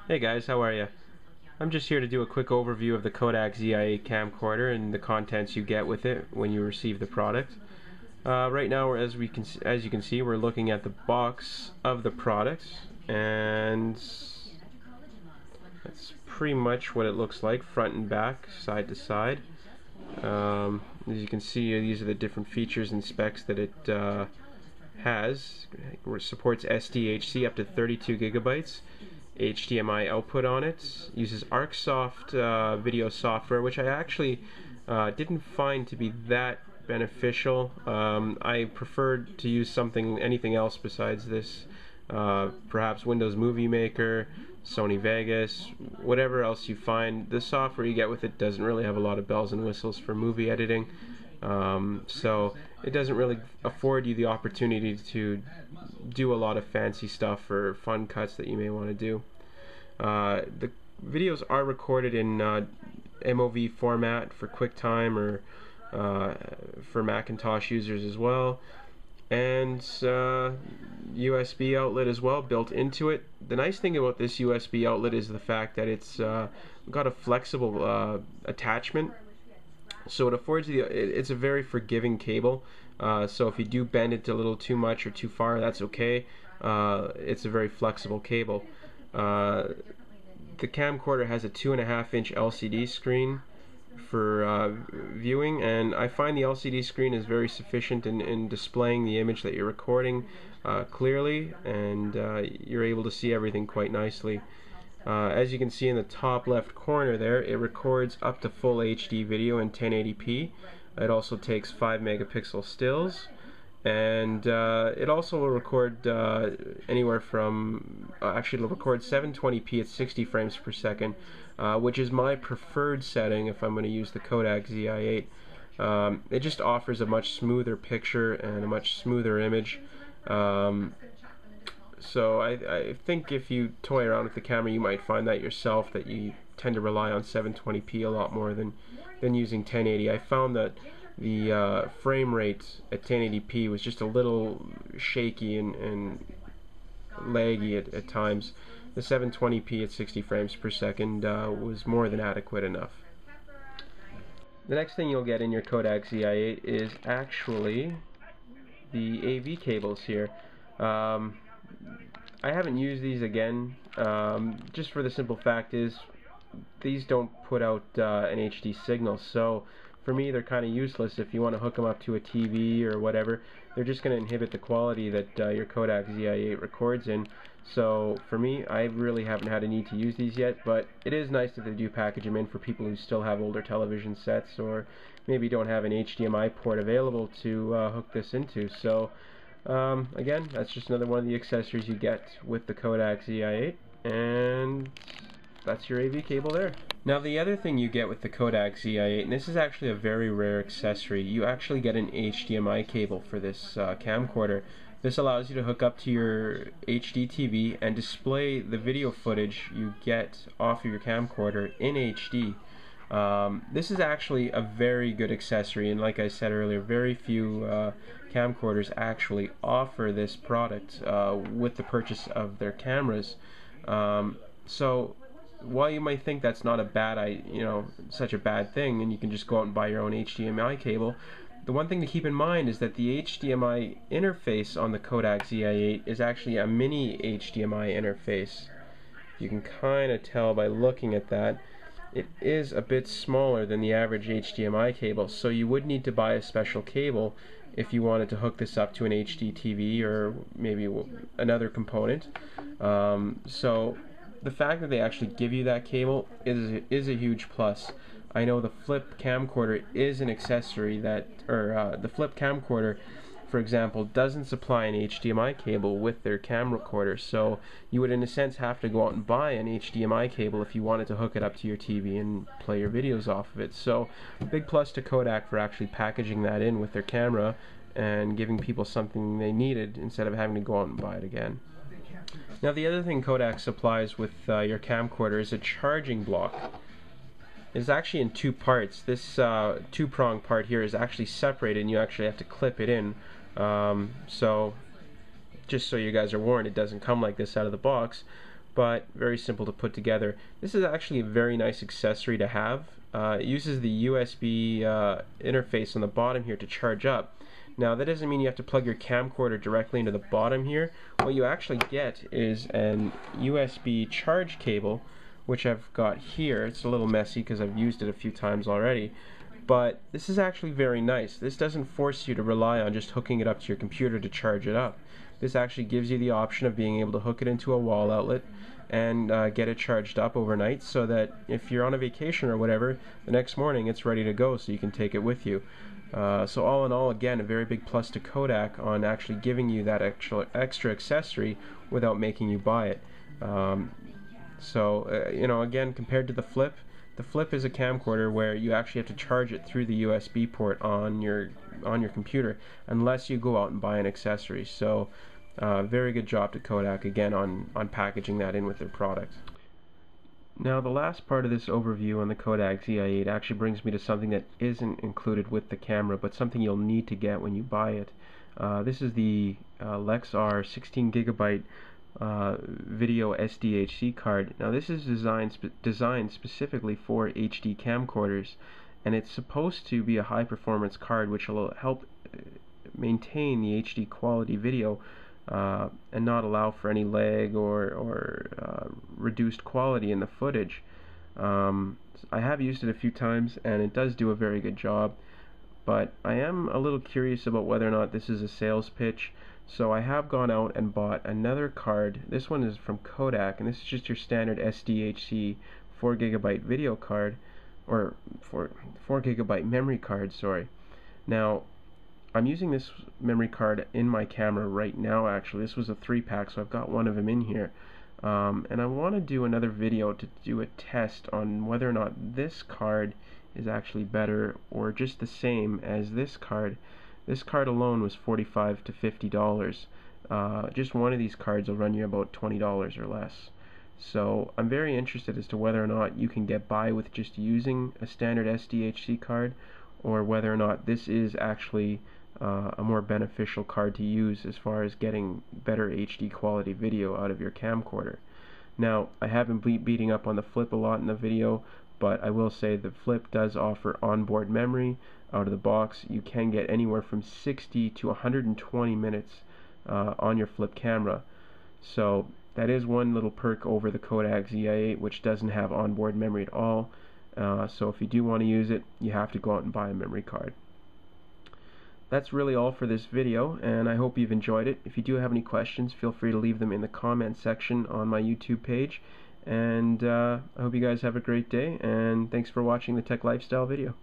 Hey guys, how are you? I'm just here to do a quick overview of the Kodak Zi8 camcorder and the contents you get with it when you receive the product. Right now, as you can see, we're looking at the box of the product, and that's pretty much what it looks like, front and back, side to side. As you can see, these are the different features and specs that it has. It supports SDHC up to 32 gigabytes. HDMI output on it, uses ArcSoft video software, which I actually didn't find to be that beneficial. I preferred to use anything else besides this, perhaps Windows Movie Maker, Sony Vegas, whatever else you find. The software you get with it doesn't really have a lot of bells and whistles for movie editing. So it doesn't really afford you the opportunity to do a lot of fancy stuff or fun cuts that you may want to do. The videos are recorded in MOV format for QuickTime or for Macintosh users as well, and USB outlet as well built into it. The nice thing about this USB outlet is the fact that it's got a flexible attachment. So it affords you, it's a very forgiving cable. So if you do bend it a little too much or too far, that's okay. It's a very flexible cable. The camcorder has a 2.5-inch LCD screen for viewing, and I find the LCD screen is very sufficient in displaying the image that you're recording clearly, and you're able to see everything quite nicely. As you can see in the top left corner there, it records up to full HD video in 1080p. It also takes 5 megapixel stills, and it also will record anywhere from, actually it'll record 720p at 60 frames per second, which is my preferred setting if I'm going to use the Kodak Zi8. It just offers a much smoother picture and a much smoother image. So I think if you toy around with the camera, you might find that yourself, that you tend to rely on 720p a lot more than using 1080. I found that the frame rate at 1080p was just a little shaky and laggy at times. The 720p at 60 frames per second was more than adequate enough. The next thing you'll get in your Kodak Zi8 is actually the AV cables here. I haven't used these again, just for the simple fact is these don't put out an HD signal, so for me they're kind of useless. If you want to hook them up to a TV or whatever, they're just going to inhibit the quality that your Kodak Zi8 records in. So for me, I really haven't had a need to use these yet, but it is nice that they do package them in for people who still have older television sets or maybe don't have an HDMI port available to hook this into. So again, that's just another one of the accessories you get with the Kodak Zi8, and that's your AV cable there. Now the other thing you get with the Kodak Zi8, and this is actually a very rare accessory, you actually get an HDMI cable for this camcorder. This allows you to hook up to your HD TV and display the video footage you get off of your camcorder in HD. This is actually a very good accessory, and like I said earlier, very few camcorders actually offer this product with the purchase of their cameras. So while you might think that's not such a bad thing, and you can just go out and buy your own HDMI cable, the one thing to keep in mind is that the HDMI interface on the Kodak Zi8 is actually a mini HDMI interface. You can kind of tell by looking at that. It is a bit smaller than the average HDMI cable, so you would need to buy a special cable if you wanted to hook this up to an HD TV or maybe another component. So the fact that they actually give you that cable is a huge plus. I know the flip camcorder is an accessory that, or the flip camcorder, for example, doesn't supply an HDMI cable with their camcorder, so you would in a sense have to go out and buy an HDMI cable if you wanted to hook it up to your TV and play your videos off of it. So big plus to Kodak for actually packaging that in with their camera and giving people something they needed instead of having to go out and buy it again. Now the other thing Kodak supplies with your camcorder is a charging block. It's actually in two parts. This two-prong part here is actually separated, and you actually have to clip it in. So just so you guys are warned, it doesn't come like this out of the box. but very simple to put together. This is actually a very nice accessory to have. It uses the USB interface on the bottom here to charge up. Now that doesn't mean you have to plug your camcorder directly into the bottom here. What you actually get is an USB charge cable, which I've got here. It's a little messy because I've used it a few times already, but this is actually very nice. This doesn't force you to rely on just hooking it up to your computer to charge it up. This actually gives you the option of being able to hook it into a wall outlet and get it charged up overnight, so that if you're on a vacation or whatever, the next morning it's ready to go so you can take it with you. So all in all, again, a very big plus to Kodak on actually giving you that extra accessory without making you buy it. You know, again, compared to the Flip is a camcorder where you actually have to charge it through the USB port on your computer, unless you go out and buy an accessory. So very good job to Kodak again on packaging that in with their product. Now the last part of this overview on the Kodak Zi8 actually brings me to something that isn't included with the camera, but something you'll need to get when you buy it. This is the Lexar 16GB video SDHC card. Now this is designed specifically for HD camcorders, and it's supposed to be a high performance card which will help maintain the HD quality video and not allow for any lag or reduced quality in the footage. I have used it a few times and it does do a very good job, but I am a little curious about whether or not this is a sales pitch. So I have gone out and bought another card. This one is from Kodak, and this is just your standard SDHC 4GB video card, or 4GB memory card, sorry. Now I'm using this memory card in my camera right now. Actually, this was a 3-pack, so I've got one of them in here, and I want to do another video to do a test on whether or not this card is actually better or just the same as this card. This card alone was $45 to $50. Just one of these cards will run you about $20 or less. So I'm very interested as to whether or not you can get by with just using a standard SDHC card, or whether or not this is actually a more beneficial card to use as far as getting better HD quality video out of your camcorder. Now, I haven't been beating up on the Flip a lot in the video, but I will say the Flip does offer onboard memory out of the box. You can get anywhere from 60 to 120 minutes on your Flip camera. So that is one little perk over the Kodak Zi8, which doesn't have onboard memory at all. So if you do want to use it, you have to go out and buy a memory card. That's really all for this video, and I hope you've enjoyed it. If you do have any questions, feel free to leave them in the comment section on my YouTube page. And I hope you guys have a great day, and thanks for watching the Tech Lifestyle video.